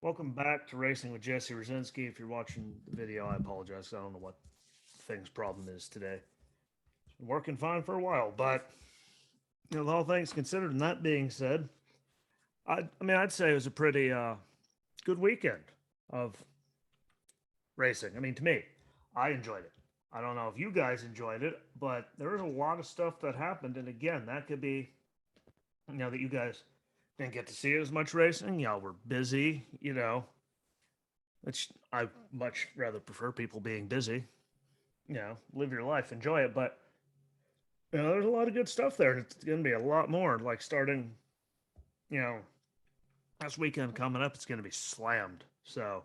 Welcome back to Racing with Jesse Rosinski. If you're watching the video, I apologize. I don't know what thing's problem is today. It's been working fine for a while, but with all things considered, and that being said, I'd say it was a pretty good weekend of racing. To me, I enjoyed it. I don't know if you guys enjoyed it, but there was a lot of stuff that happened, and again, that could be, that you guys didn't get to see as much racing. Y'all were busy, which I much rather prefer people being busy. Live your life, enjoy it. But there's a lot of good stuff there. It's going to be a lot more. Like starting, you know, this weekend coming up, it's going to be slammed. So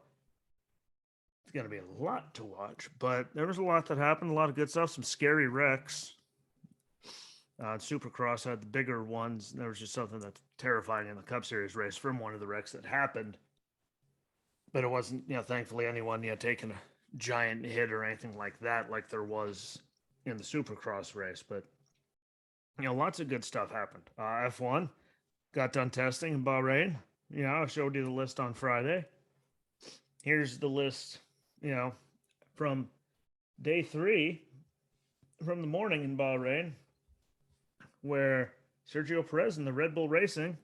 it's going to be a lot to watch. But there was a lot that happened. A lot of good stuff. Some scary wrecks. SuperCross had the bigger ones. There was just something that's terrifying in the Cup Series race from one of the wrecks that happened. But it wasn't, thankfully anyone, taking a giant hit or anything like that, like there was in the Supercross race. But lots of good stuff happened. F1 got done testing in Bahrain. I showed you the list on Friday. Here's the list. From day 3, from the morning in Bahrain, where Sergio Perez in the Red Bull Racing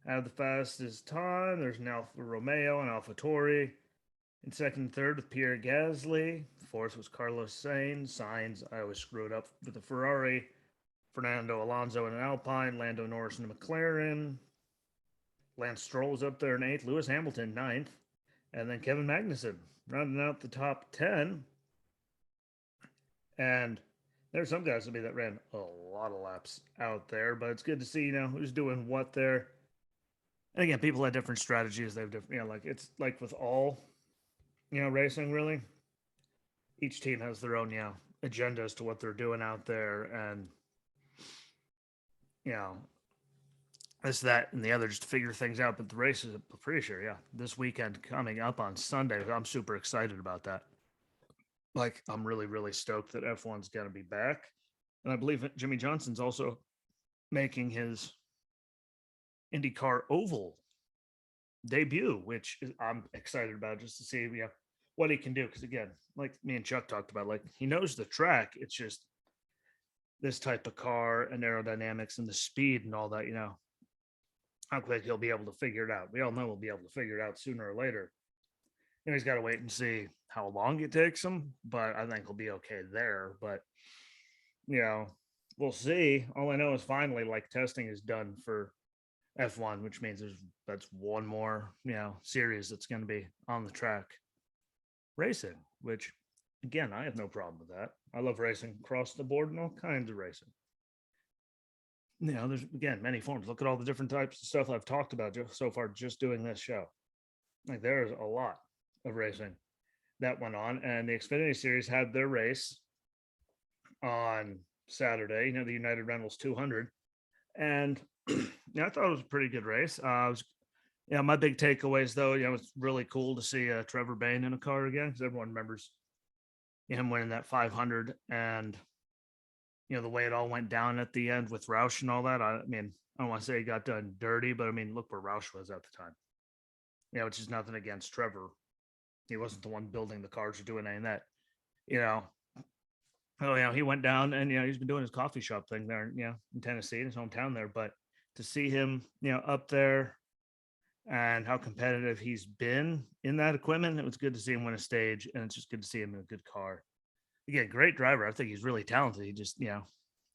had the fastest time. There's an Alfa Romeo and AlphaTauri. In second and third with Pierre Gasly. Fourth was Carlos Sainz. I always screw it up with the Ferrari. Fernando Alonso in an Alpine. Lando Norris in a McLaren. Lance Stroll was up there in 8th. Lewis Hamilton 9th. And then Kevin Magnussen rounding out the top 10. And there's some guys that ran a lot of laps out there, but it's good to see, who's doing what there. And again, people had different strategies. They've different, like it's like with all, racing really. Each team has their own, agenda as to what they're doing out there, and this, that, and the other just to figure things out. But the races, I'm pretty sure, this weekend coming up on Sunday, I'm super excited about that. Like, I'm really, really stoked that F1's going to be back. And I believe Jimmy Johnson's also making his IndyCar Oval debut, which I'm excited about just to see, what he can do. Because again, like me and Chuck talked about, like he knows the track. It's just this type of car and aerodynamics and the speed and all that, how quick he'll be able to figure it out. We all know we'll be able to figure it out sooner or later. He's got to wait and see how long it takes him, but I think he'll be okay there. But, we'll see. All I know is finally, like, testing is done for F1, which means that's one more, series that's going to be on the track racing, which, again, I have no problem with that. I love racing across the board and all kinds of racing. There's, again, many forms. Look at all the different types of stuff I've talked about so far just doing this show. Like, there's a lot of racing that went on, and the Xfinity Series had their race on Saturday, the United Rentals 200, and I thought it was a pretty good race. My big takeaways though, it's really cool to see Trevor Bayne in a car again, because everyone remembers him winning that 500, and the way it all went down at the end with Roush and all that. I don't want to say he got done dirty, but look where Roush was at the time. Which is nothing against Trevor. He wasn't the one building the cars or doing any of that. He went down and he's been doing his coffee shop thing there, in Tennessee, in his hometown there. But to see him, up there and how competitive he's been in that equipment, it was good to see him win a stage, and it's just good to see him in a good car. Again, great driver. I think he's really talented. He just,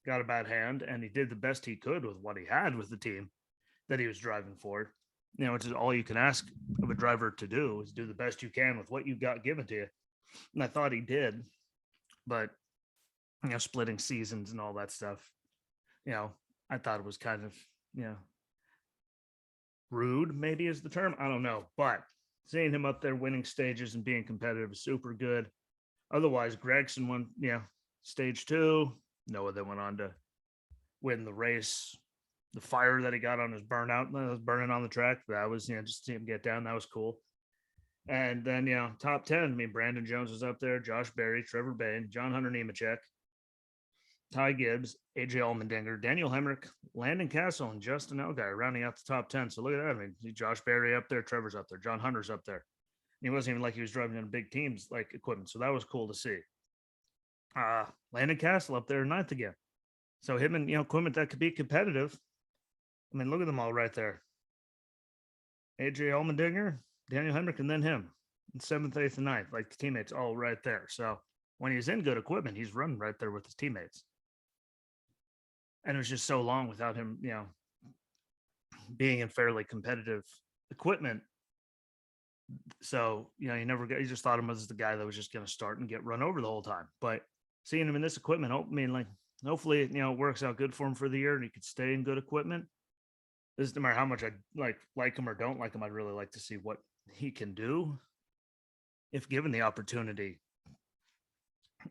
got a bad hand, and he did the best he could with what he had with the team that he was driving for. Which is all you can ask of a driver to do, is do the best you can with what you got given to you. And I thought he did, but splitting seasons and all that stuff, I thought it was kind of, rude, maybe is the term. I don't know, but seeing him up there winning stages and being competitive is super good. Otherwise, Gragson won, stage 2. Noah then went on to win the race. The fire that he got on his burnout, that was burning on the track. That was, just to see him get down. That was cool. And then, top 10, Brandon Jones was up there, Josh Berry, Trevor Bayne, John Hunter Nemechek, Ty Gibbs, AJ Allmendinger, Daniel Hemrick, Landon Castle, and Justin Allgaier rounding out the top 10. So look at that. I mean, Josh Berry up there, Trevor's up there, John Hunter's up there. He wasn't even like he was driving in big teams like equipment. So that was cool to see. Landon Castle up there ninth again. So him and equipment that could be competitive. I mean, look at them all right there. AJ Allmendinger, Daniel Hemrick, and then him in 7th, 8th, and 9th. Like the teammates all right there. So when he's in good equipment, he's running right there with his teammates. And it was just so long without him, being in fairly competitive equipment. So, you just thought him as the guy that was just going to start and get run over the whole time. But seeing him in this equipment, hopefully, it works out good for him for the year and he could stay in good equipment. This is no matter how much I like him or don't like him, I'd really like to see what he can do if given the opportunity.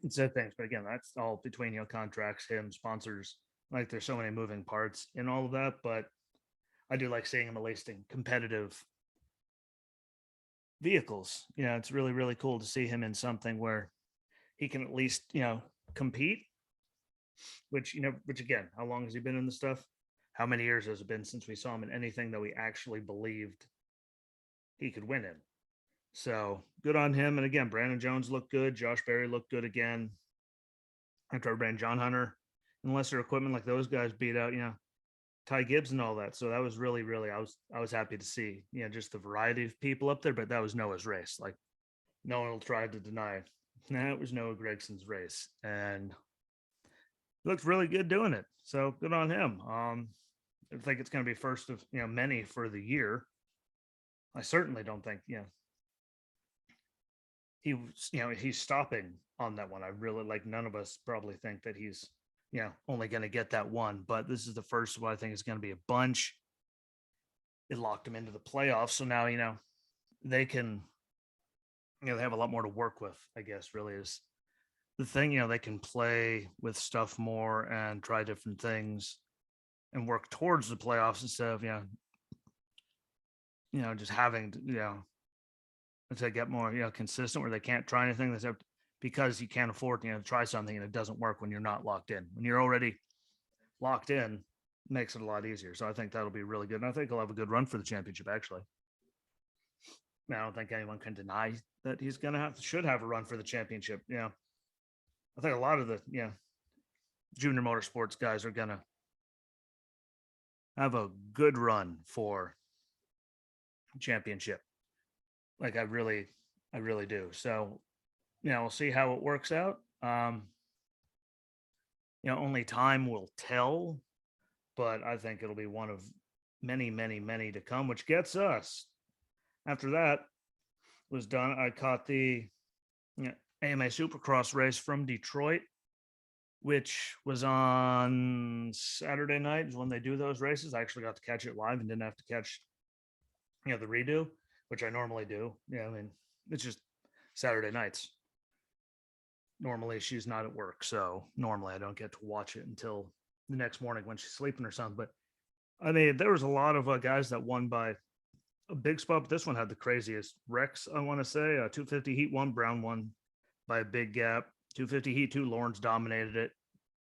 It's said things, but again, that's all between contracts, him, sponsors. Like there's so many moving parts in all of that, but I do like seeing him at least in competitive vehicles. It's really, really cool to see him in something where he can at least, compete. Which again, how long has he been in the stuff? How many years has it been since we saw him in anything that we actually believed he could win in? So good on him. And again, Brandon Jones looked good. Josh Berry looked good again. After Brand John Hunter, and lesser equipment like those guys beat out, Ty Gibbs and all that. So that was really, really, I was happy to see, just the variety of people up there, but that was Noah's race. Like no one will try to deny it. It was Noah Gragson's race and he looked really good doing it. So good on him. I think it's going to be first of, many for the year. I certainly don't think, he's stopping on that one. I really none of us probably think that he's, only going to get that one, but this is the first one. I think it's going to be a bunch. It locked him into the playoffs. So now, they can, they have a lot more to work with, I guess, really is the thing. They can play with stuff more and try different things and work towards the playoffs instead of, just having to, to get more, consistent where they can't try anything. That's because you can't afford, to try something and it doesn't work when you're not locked in. When you're already locked in, it makes it a lot easier. So I think that'll be really good. And I think he'll have a good run for the championship, actually. I don't think anyone can deny that he's going to should have a run for the championship. I think a lot of the, junior motorsports guys are going to have a good run for championship. Like I really do. So, we'll see how it works out. Only time will tell, but I think it'll be one of many, many, many to come, which gets us. After that was done, I caught the AMA Supercross race from Detroit, which was on Saturday night is when they do those races. I actually got to catch it live and didn't have to catch, the redo, which I normally do. It's just Saturday nights. Normally she's not at work, so normally I don't get to watch it until the next morning when she's sleeping or something. But there was a lot of guys that won by a big spot, but this one had the craziest wrecks. I want to say 250 Heat 1, Brown won by a big gap. 250 Heat 2, Lawrence dominated it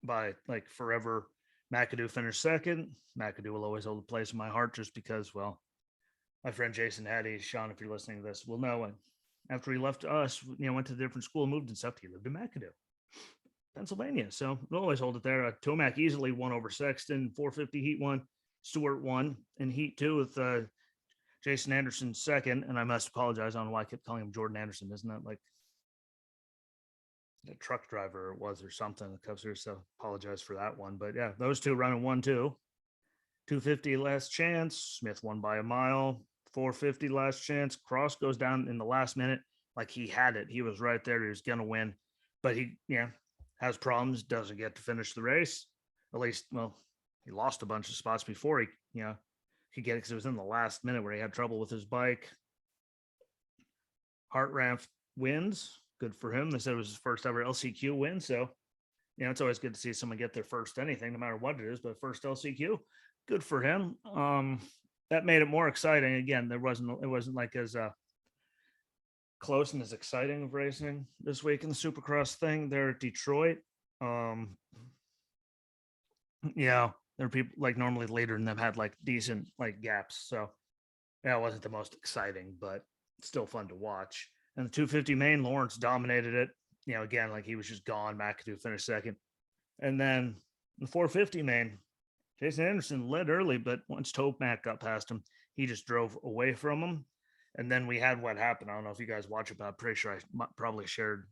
by forever. McAdoo finished second. McAdoo will always hold a place in my heart just because, well, my friend Jason Hattie, Sean, if you're listening to this, will know. And after he left us, went to a different school, moved and stuff, he lived in McAdoo, Pennsylvania. So we'll always hold it there. Tomac easily won over Sexton. 450 Heat 1, Stewart won in Heat 2 with Jason Anderson second. And I must apologize. I don't know why I kept calling him Jordan Anderson. Isn't that like a truck driver it was or something? The Cup Series, so apologize for that one. But yeah, those two running 1-2. 250 last chance. Smith won by a mile. 450 last chance. Cross goes down in the last minute. Like he had it. He was right there. He was going to win. But he, has problems. Doesn't get to finish the race. At least, well, he lost a bunch of spots before he, could get it because it was in the last minute where he had trouble with his bike. Hartranft wins. Good for him. They said it was his first ever LCQ win. So, it's always good to see someone get their first anything, no matter what it is, but first LCQ. Good for him. That made it more exciting. Again, it wasn't like as close and as exciting of racing this week in the Supercross thing there at Detroit. Yeah, there are people like normally later in them had like decent like gaps. So yeah, it wasn't the most exciting, but still fun to watch. And the 250 main, Lawrence dominated it. Again, like he was just gone. McAdoo finished second. And then the 450 main, Jason Anderson led early, but once Tomac got past him, he just drove away from him. And then we had what happened. I don't know if you guys watch it, but I'm pretty sure I probably shared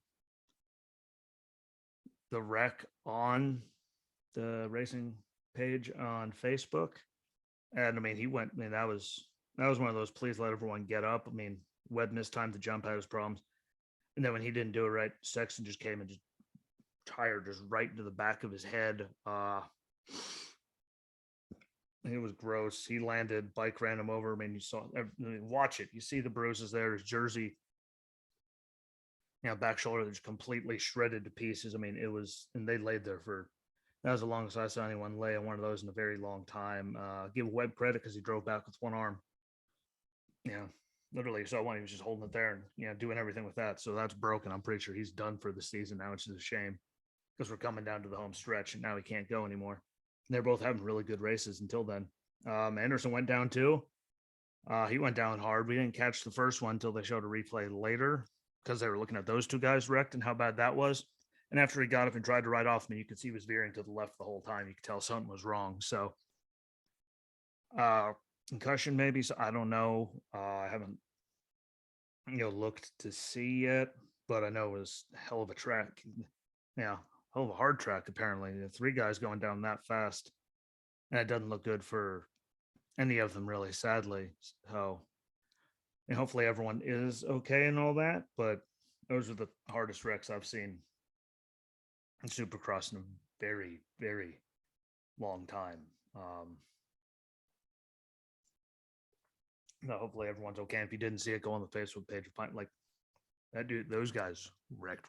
the wreck on the racing page on Facebook. And I mean, he went. I mean, that was one of those. Please let everyone get up. I mean, Webb missed time to jump, had his problems, and then when he didn't do it right, Sexton just came and just tired, just right into the back of his head. It was gross. He landed, bike ran him over. I mean, you saw. I mean, watch it. You see the bruises there. His jersey, back shoulder just completely shredded to pieces. I mean, it was, and they laid there for. That was the longest I saw anyone lay on one of those in a very long time. Give Webb credit because he drove back with one arm. Yeah, literally. So one, he was just holding it there and doing everything with that. So that's broken. I'm pretty sure he's done for the season now, which is a shame because we're coming down to the home stretch and now he can't go anymore. And they're both having really good races until then. Anderson went down too. He went down hard. We didn't catch the first one until they showed a replay later because they were looking at those two guys wrecked and how bad that was. And after he got up and tried to ride off me, you could see he was veering to the left the whole time. You could tell something was wrong. So, concussion maybe. So I don't know. I haven't looked to see yet, but I know it was a hell of a track. Yeah, hell of a hard track. Apparently, the three guys going down that fast, and it doesn't look good for any of them really. Sadly, so and hopefully everyone is okay and all that. But those are the hardest wrecks I've seen in Supercross in a very, very long time. No, hopefully everyone's okay. If you didn't see it, go on the Facebook page and find like that dude. Those guys wrecked.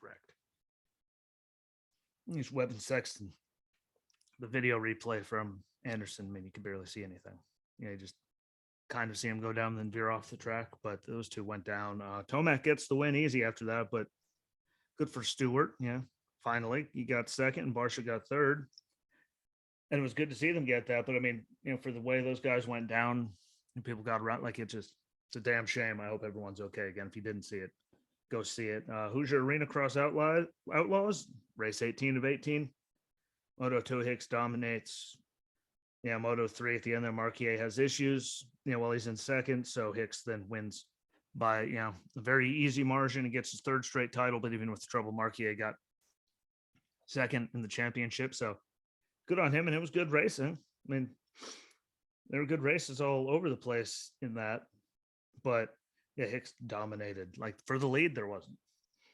He's Webb and Sexton. The video replay from Anderson, I mean, you can barely see anything. You just kind of see him go down and then veer off the track. But those two went down. Tomac gets the win easy after that, but good for Stewart. Yeah, finally he got second and Barsha got third. And it was good to see them get that. But I mean, for the way those guys went down and people got around, like it's a damn shame. I hope everyone's okay. Again, if you didn't see it, go see it. Hoosier Arena Cross Outlaws, race 18 of 18. Moto 2 Hicks dominates. Yeah, Moto 3 at the end there, Marquier has issues, while he's in second. So Hicks then wins by, a very easy margin and gets his third straight title. But even with the trouble, Marquier got second in the championship. So good on him. And it was good racing. I mean, there were good races all over the place in that. But yeah, Hicks dominated. Like for the lead, there wasn't.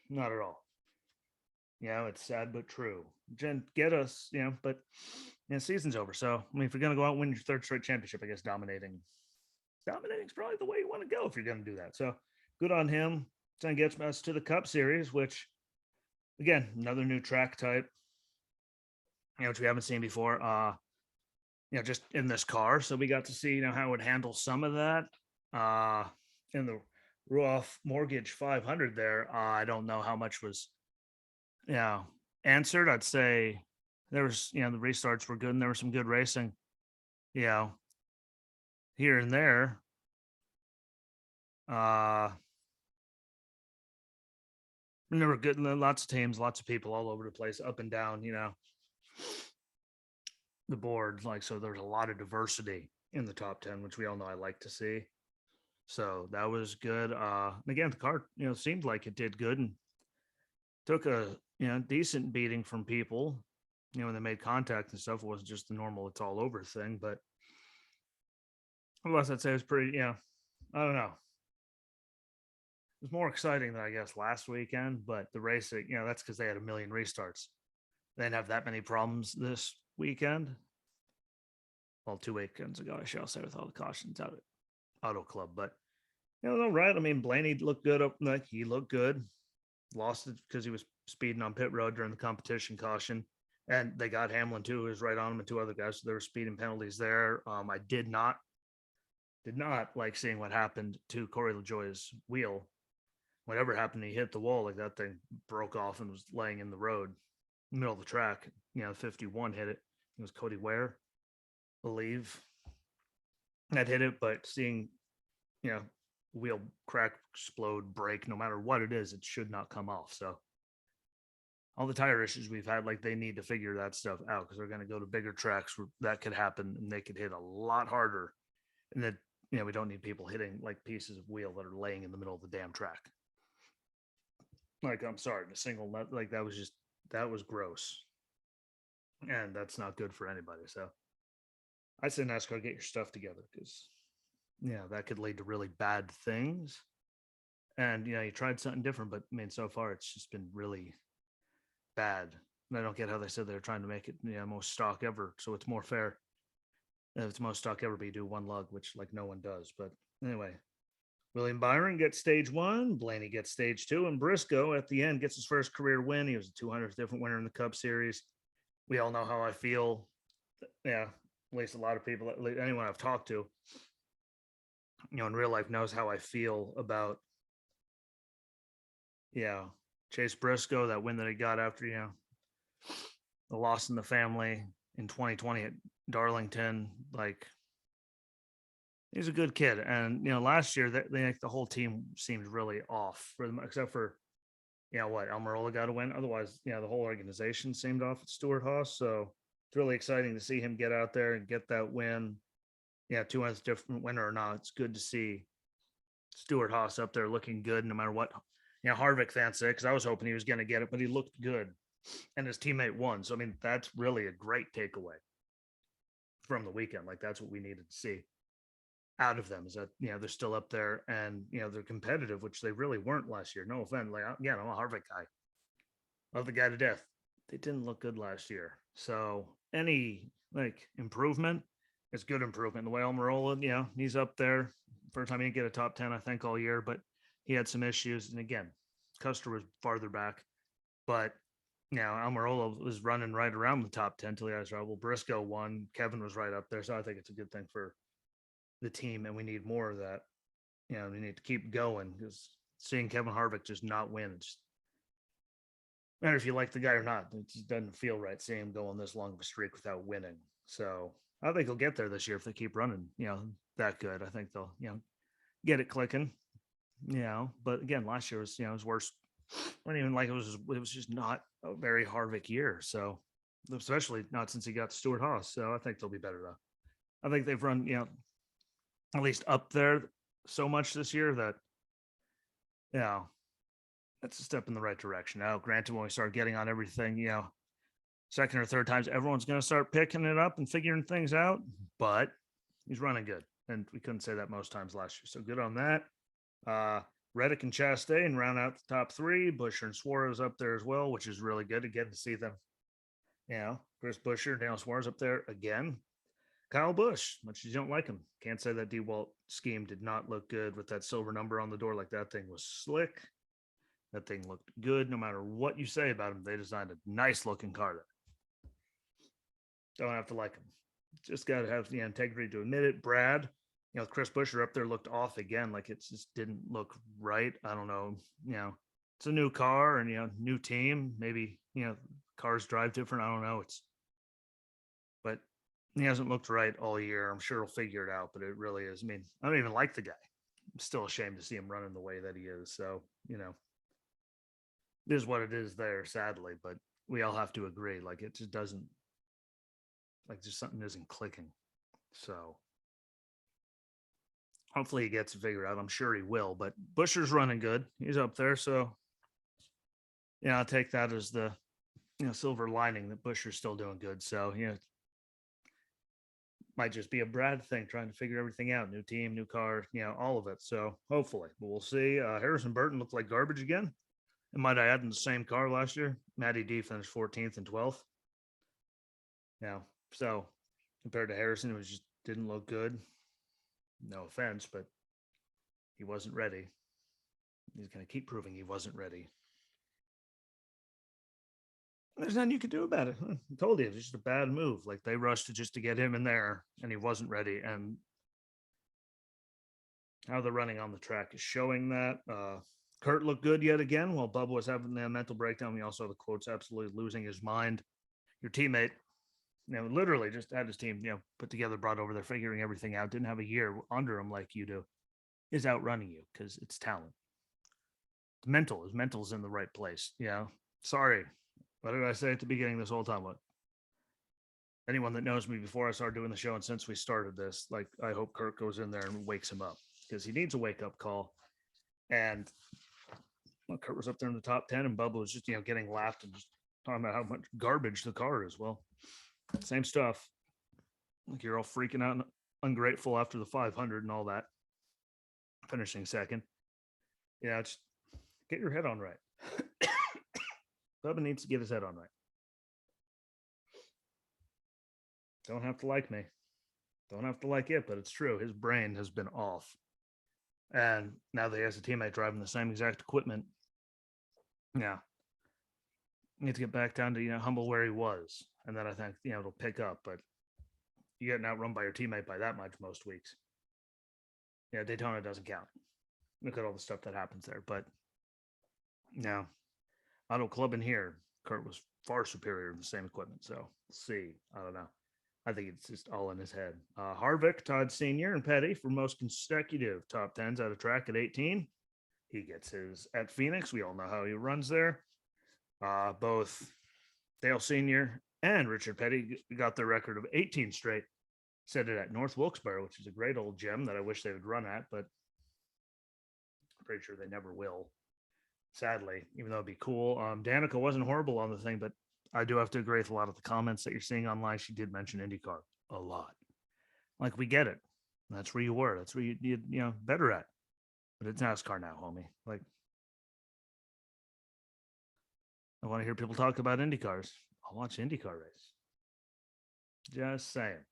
Not at all. It's sad but true. Jen, get us, but season's over. So I mean, if you're gonna go out and win your third straight championship, I guess dominating's probably the way you want to go if you're gonna do that. So good on him. Then gets us to the Cup Series, which again, another new track type, which we haven't seen before. Just in this car. So we got to see, how it would handle some of that. In the Ruoff Mortgage 500 there. I don't know how much was answered. I'd say there was, the restarts were good and there was some good racing, here and there. And there were good, lots of teams, lots of people all over the place, up and down, the board. Like, so there's a lot of diversity in the top 10, which we all know I like to see. So that was good. Again, the car, seemed like it did good and took a, decent beating from people, when they made contact and stuff. It wasn't just the normal, it's all over thing, but otherwise I'd say it was pretty, I don't know. It was more exciting than I guess last weekend, but the racing, that's because they had a million restarts. They didn't have that many problems this weekend. Well, 2 weekends ago, I shall say, with all the cautions out at Auto Club. But all right. I mean, Blaney looked good up. Like he looked good. Lost it because he was speeding on pit road during the competition caution, and they got Hamlin too, who was right on him, and two other guys. So there were speeding penalties there. I did not like seeing what happened to Corey Lajoie's wheel. Whatever happened, he hit the wall, like that thing broke off and was laying in the road, middle of the track. 51 hit it. it was Cody Ware, believe, that hit it. But seeing, wheel crack, explode, break, no matter what it is, it should not come off. So all the tire issues we've had, like, they need to figure that stuff out, because they're going to go to bigger tracks where that could happen and they could hit a lot harder. And that, we don't need people hitting like pieces of wheel that are laying in the middle of the damn track. Like, I'm sorry, the single nut, like, that was gross. And that's not good for anybody. So I say NASCAR, get your stuff together, because that could lead to really bad things. And you tried something different, but I mean, so far it's just been really bad. And I don't get how they said they're trying to make it most stock ever, so it's more fair. If it's most stock ever, but you do one lug, which like no one does. But anyway, William Byron gets stage 1, Blaney gets stage 2, and Briscoe at the end gets his first career win. He was the 200th different winner in the Cup Series. We all know how I feel. Yeah, at least a lot of people, anyone I've talked to, in real life knows how I feel about, Chase Briscoe, that win that he got after, the loss in the family in 2020 at Darlington. Like, he's a good kid. And, last year, the whole team seemed really off, for them, except for, Almirola got a win. Otherwise, the whole organization seemed off at Stewart-Haas. So it's really exciting to see him get out there and get that win. 200th different winner or not, it's good to see Stewart-Haas up there looking good, no matter what, Harvick fans say, because I was hoping he was going to get it, but he looked good and his teammate won. So, I mean, that's really a great takeaway from the weekend. Like, that's what we needed to see out of them, is that, they're still up there and, they're competitive, which they really weren't last year. No offense. Like, I'm a Harvick guy. Love the guy to death. They didn't look good last year. So any improvement is good improvement. The way Almirola, he's up there. First time he didn't get a top 10, I think, all year, but he had some issues. And again, Custer was farther back, but Almirola was running right around the top 10 till he had trouble. Briscoe won. Kevin was right up there. So I think it's a good thing for the team, and we need more of that. We need to keep going, because seeing Kevin Harvick just not win, it's no matter if you like the guy or not, it just doesn't feel right seeing him go on this long of a streak without winning. So I think he'll get there this year if they keep running, that good. I think they'll, get it clicking, but again, last year was, was worse. I don't even like it was just not a very Harvick year. So especially not since he got Stewart-Haas. So I think they'll be better though. I think they've run, at least up there so much this year that, that's a step in the right direction. Now, granted, when we start getting on everything, second or third times, everyone's going to start picking it up and figuring things out, but he's running good. And we couldn't say that most times last year. So good on that. Reddick and Chastain round out the top 3. Buescher and Suarez up there as well, which is really good again to see them. Chris Buescher, Daniel Suarez up there again. Kyle Busch, much as you don't like him, can't say that DeWalt scheme did not look good with that silver number on the door. Like, that thing was slick. That thing looked good. No matter what you say about him, they designed a nice looking car there. Don't have to like him. Just got to have the integrity to admit it. Brad, Chris Buescher up there looked off again. Like, it just didn't look right. I don't know. It's a new car and, new team. Maybe, cars drive different. I don't know. But he hasn't looked right all year. I'm sure he'll figure it out, but it really is. I mean, I don't even like the guy. I'm still ashamed to see him running the way that he is. So, it is what it is there, sadly, but we all have to agree. Like, it just doesn't, just something isn't clicking. So hopefully he gets it figured out. I'm sure he will, but Buescher's running good. He's up there. So, I'll take that as the, silver lining that Buescher's still doing good. So, might just be a Brad thing, trying to figure everything out. New team, new car, all of it. So hopefully, but we'll see. Harrison Burton looked like garbage again. And might I add, in the same car last year, Matty D finished 14th and 12th. So compared to Harrison, it just didn't look good. No offense, but he wasn't ready. He's going to keep proving he wasn't ready. There's nothing you can do about it. I told you, it was just a bad move. Like, they rushed just to get him in there, and he wasn't ready. And how they're running on the track is showing that. Kurt looked good yet again while Bubba was having the mental breakdown. We also have the quotes absolutely losing his mind. Your teammate, literally just had his team, put together, brought over. They're figuring everything out. Didn't have a year under him like you do. Is outrunning you because it's talent. His mental's in the right place. Sorry. What did I say at the beginning this whole time? What? Anyone that knows me before I started doing the show and since we started this, like, I hope Kurt goes in there and wakes him up because he needs a wake up call. And Kurt was up there in the top 10 and Bubba was just, getting laughed and just talking about how much garbage the car is. Well, same stuff. Like, you're all freaking out and ungrateful after the 500 and all that. Finishing second. Just get your head on right. Bubba needs to get his head on right. Don't have to like me. Don't have to like it, but it's true. His brain has been off. And now that he has a teammate driving the same exact equipment, yeah, need to get back down to, humble where he was. And then I think, it'll pick up. But you getting outrun by your teammate by that much most weeks. Yeah, Daytona doesn't count. Look at all the stuff that happens there. But no, Auto Club in here, Kurt was far superior in the same equipment. So we'll see. I don't know. I think it's just all in his head. Harvick, Todd Sr., and Petty for most consecutive top 10s out of track at 18. He gets his at Phoenix. We all know how he runs there. Both Dale Sr. and Richard Petty got their record of 18 straight. Set it at North Wilkes-Barre, which is a great old gem that I wish they would run at, but I'm pretty sure they never will. Sadly, even though it'd be cool. Danica wasn't horrible on the thing, but I do have to agree with a lot of the comments that you're seeing online. She did mention IndyCar a lot. Like, we get it. That's where you were. That's where you better at. But it's NASCAR now, homie. Like, I want to hear people talk about IndyCars. I'll watch IndyCar race. Just saying.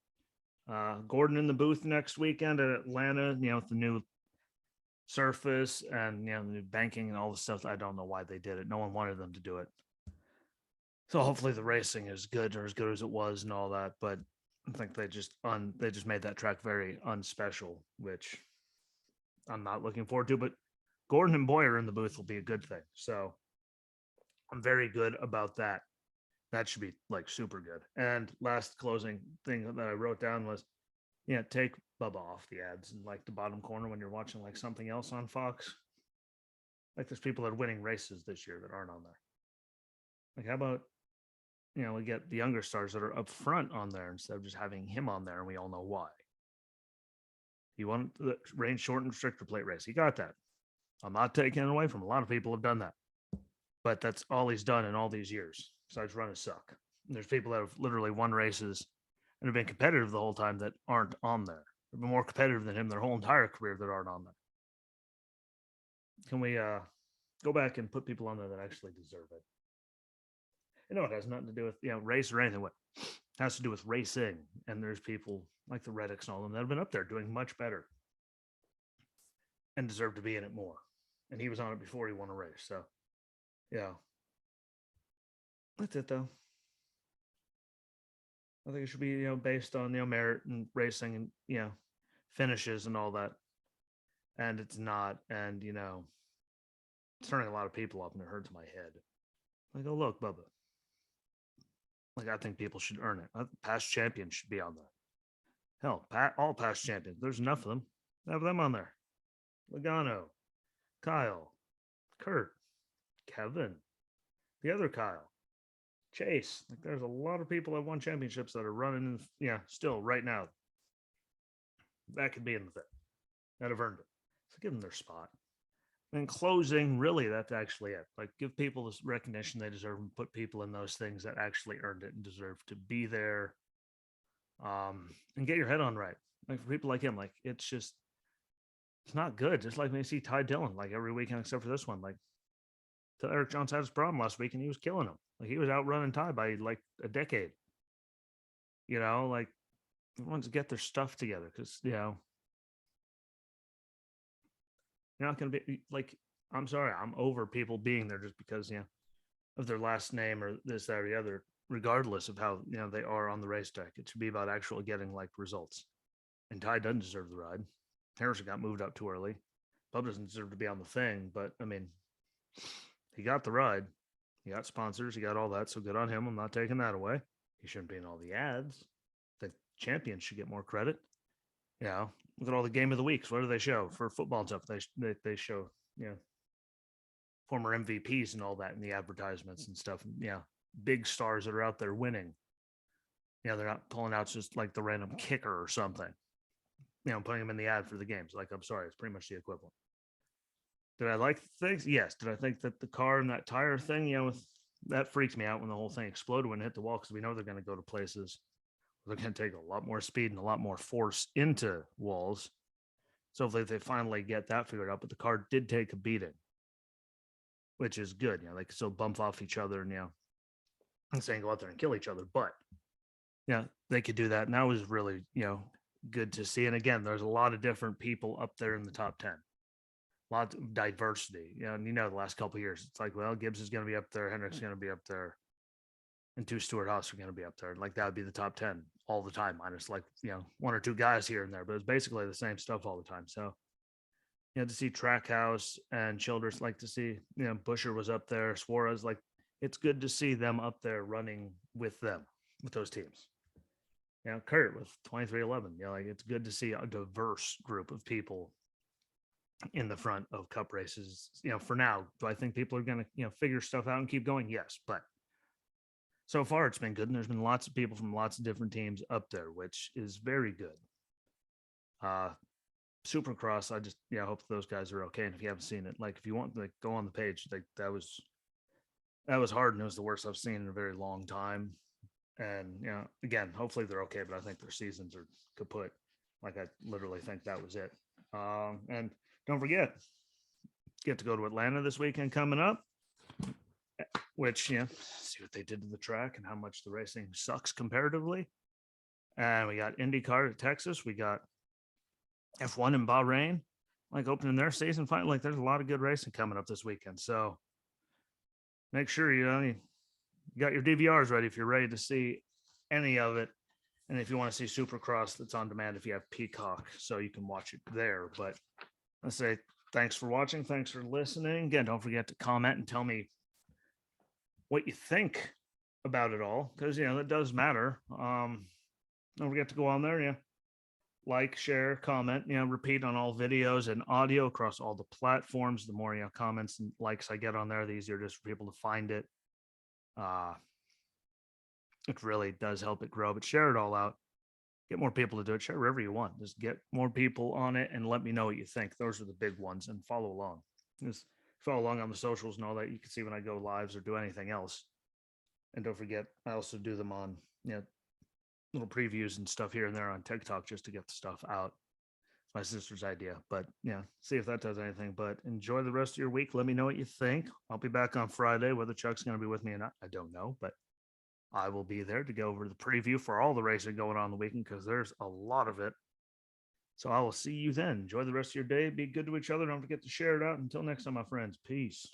Gordon in the booth next weekend at Atlanta, with the new surface and, the new banking and all the stuff. I don't know why they did it. No one wanted them to do it. So hopefully the racing is good or as good as it was and all that. But I think they just made that track very unspecial, which I'm not looking forward to. But Gordon and Boyer in the booth will be a good thing. So I'm very good about that. That should be like super good. And last closing thing that I wrote down was, take Bubba off the ads in like the bottom corner when you're watching like something else on Fox. Like, there's people that are winning races this year that aren't on there. Like, how about, we get the younger stars that are up front on there instead of just having him on there, and we all know why. You want the range shortened restrictor plate race. He got that. I'm not taking it away from a lot of people have done that. But that's all he's done in all these years, besides run a suck. And there's people that have literally won races and have been competitive the whole time that aren't on there. They've been more competitive than him their whole entire career that aren't on there. Can we go back and put people on there that actually deserve it? It has nothing to do with race or anything. What it has to do with racing. And there's people like the Reddicks and all of them that have been up there doing much better and deserve to be in it more. And he was on it before he won a race. So yeah, that's it though. I think it should be based on merit and racing and finishes and all that. And it's not. And it's turning a lot of people off, and it hurts my head. Like, oh look, Bubba. Like, I think people should earn it. Past champions should be on there. Hell, all past champions. There's enough of them. Have them on there. Logano, Kyle, Kurt, Kevin, the other Kyle, Chase. Like, there's a lot of people that won championships that are running, still right now. That could be in the thing. That have earned it. So give them their spot. In closing, really, that's actually it. Like, give people this recognition they deserve and put people in those things that actually earned it and deserve to be there. And get your head on right. Like, for people like him, like, it's not good. Just like when you see Ty Dillon, like, every weekend except for this one. Like, Eric Jones had his problem last week and he was killing him. Like, he was outrunning Ty by like a decade. Like, everyone's get their stuff together because you're not going to be like, I'm sorry, I'm over people being there just because, of their last name or this, that, or the other, regardless of how, they are on the racetrack. It should be about actually getting like results. And Ty doesn't deserve the ride. Harrison got moved up too early. Bub doesn't deserve to be on the thing, but I mean, he got the ride. He got sponsors. He got all that. So good on him. I'm not taking that away. He shouldn't be in all the ads. The champions should get more credit. You know, look at all the game of the weeks. What do they show for football and stuff? They show, you know, former MVPs and all that in the advertisements and stuff. And, yeah, big stars that are out there winning. You know, they're not pulling out just like the random kicker or something. You know, putting them in the ad for the games. Like, I'm sorry, it's pretty much the equivalent. Did I like things? Yes. Did I think that the car and that tire thing, you know, that freaks me out when the whole thing exploded when it hit the wall, because we know they're going to go to places where they're going to take a lot more speed and a lot more force into walls. So hopefully they finally get that figured out. But the car did take a beating, which is good. You know, they can still bump off each other and, you know, I'm saying go out there and kill each other, but yeah, they could do that. And that was really, you know, good to see. And again, there's a lot of different people up there in the top 10. Lots of diversity. You know, and you know, the last couple of years, it's like, well, Gibbs is going to be up there, Hendrick's going to be up there, and two Stewart Haas are going to be up there. Like that would be the top 10 all the time, minus like, you know, one or two guys here and there, but it's basically the same stuff all the time. So, you know, to see Trackhouse and Childress, like to see, you know, Busher was up there, Suarez, like it's good to see them up there running with them, with those teams. You know, Kurt with 2311, you know, like it's good to see a diverse group of people in the front of cup races. You know, for now, do I think people are going to, you know, figure stuff out and keep going? Yes, but so far it's been good, and there's been lots of people from lots of different teams up there, which is very good. Supercross, I just, yeah, hope those guys are okay. And if you haven't seen it, like if you want, like go on the page. Like that was hard, and it was the worst I've seen in a very long time. And you know, again, hopefully they're okay, but I think their seasons are kaput. Like I literally think that was it. And don't forget, get to go to Atlanta this weekend coming up, which, you know, see what they did to the track and how much the racing sucks comparatively. And we got IndyCar at Texas. We got F1 in Bahrain, like opening their season. Finally, like there's a lot of good racing coming up this weekend. So make sure you got your DVRs ready if you're ready to see any of it. And if you want to see Supercross, that's on demand if you have Peacock, so you can watch it there. But let's say thanks for watching. Thanks for listening. Again, don't forget to comment and tell me what you think about it all, because, you know, that does matter. Don't forget to go on there. Yeah. Like, share, comment, you know, repeat on all videos and audio across all the platforms. The more, you know, comments and likes I get on there, the easier it is for people to find it. It really does help it grow, but share it all out. Get more people to do it. Share wherever you want. Just get more people on it and let me know what you think. Those are the big ones, and follow along. Just follow along on the socials and all that. You can see when I go lives or do anything else. And don't forget, I also do them on, you know, little previews and stuff here and there on TikTok just to get the stuff out. It's my sister's idea, but yeah, see if that does anything. But enjoy the rest of your week. Let me know what you think. I'll be back on Friday. Whether Chuck's going to be with me or not, I don't know, but I will be there to go over the preview for all the racing going on the weekend, because there's a lot of it. So I will see you then. Enjoy the rest of your day. Be good to each other. Don't forget to share it out. Until next time, my friends. Peace.